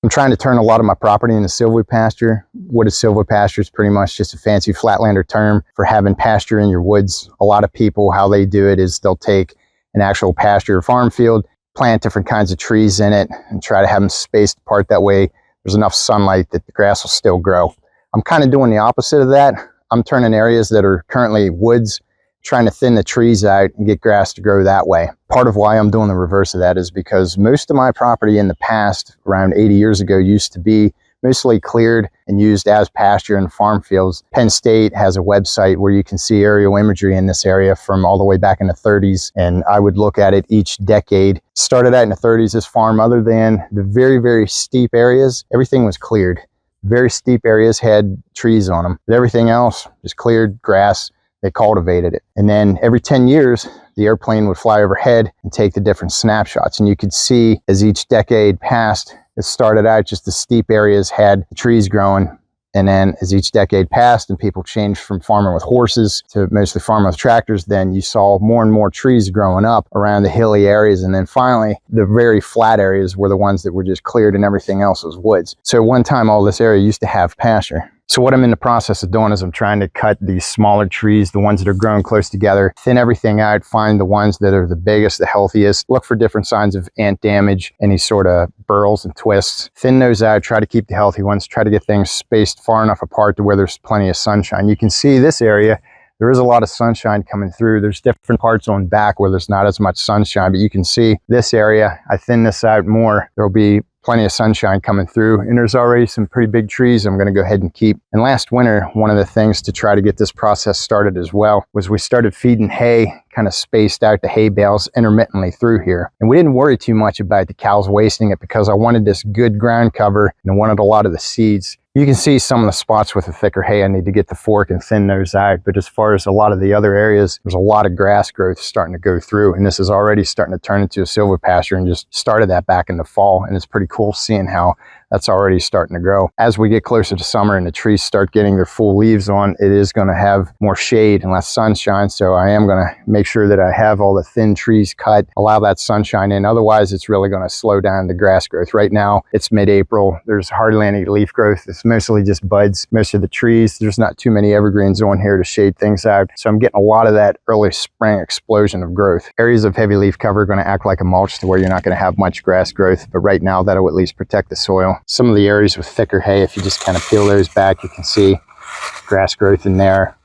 I'm trying to turn a lot of my property into silvopasture. What is silvopasture? It's pretty much just a fancy flatlander term for having pasture in your woods. A lot of people, how they do it is they'll take an actual pasture or farm field, plant different kinds of trees in it, and try to have them spaced apart. That way there's enough sunlight that the grass will still grow. I'm kind of doing the opposite of that. I'm turning areas that are currently woods, trying to thin the trees out and get grass to grow that way. Part of why I'm doing the reverse of that is because most of my property in the past, around 80 years ago, used to be mostly cleared and used as pasture and farm fields. Penn State has a website where you can see aerial imagery in this area from all the way back in the 30s, and I would look at it each decade. Started out in the 30s, this farm, other than the very, very steep areas, everything was cleared. Very steep areas had trees on them, but everything else just cleared grass. They cultivated it. And then every 10 years, the airplane would fly overhead and take the different snapshots. And you could see as each decade passed, it started out just the steep areas had the trees growing. And then as each decade passed and people changed from farming with horses to mostly farming with tractors, then you saw more and more trees growing up around the hilly areas. And then finally, the very flat areas were the ones that were just cleared and everything else was woods. So one time all this area used to have pasture. So what I'm in the process of doing is I'm trying to cut these smaller trees, the ones that are growing close together, thin everything out, find the ones that are the biggest, the healthiest, look for different signs of ant damage, any sort of burls and twists, thin those out, try to keep the healthy ones, try to get things spaced far enough apart to where there's plenty of sunshine. You can see this area, there is a lot of sunshine coming through. There's different parts on back where there's not as much sunshine, but you can see this area, I thin this out more, there'll be plenty of sunshine coming through, and there's already some pretty big trees I'm going to go ahead and keep. And last winter, one of the things to try to get this process started as well was we started feeding hay, kind of spaced out the hay bales intermittently through here. And we didn't worry too much about the cows wasting it because I wanted this good ground cover and I wanted a lot of the seeds. You can see some of the spots with the thicker hay. I need to get the fork and thin those out. But as far as a lot of the other areas, there's a lot of grass growth starting to go through. And this is already starting to turn into a silvopasture, and just started that back in the fall. And it's pretty cool seeing how that's already starting to grow. As we get closer to summer and the trees start getting their full leaves on, it is going to have more shade and less sunshine. So I am going to make sure that I have all the thin trees cut, allow that sunshine in. Otherwise, it's really going to slow down the grass growth. Right now, it's mid-April. There's hardly any leaf growth. It's mostly just buds. Most of the trees, there's not too many evergreens on here to shade things out. So I'm getting a lot of that early spring explosion of growth. Areas of heavy leaf cover are going to act like a mulch to where you're not going to have much grass growth. But right now, that'll at least protect the soil. Some of the areas with thicker hay, if you just kind of peel those back, you can see grass growth in there.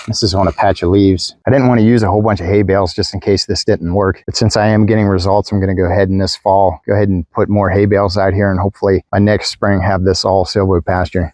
This is on a patch of leaves. I didn't want to use a whole bunch of hay bales just in case this didn't work. But since I am getting results, I'm going to go ahead in this fall, go ahead and put more hay bales out here, and hopefully by next spring have this all silvopasture.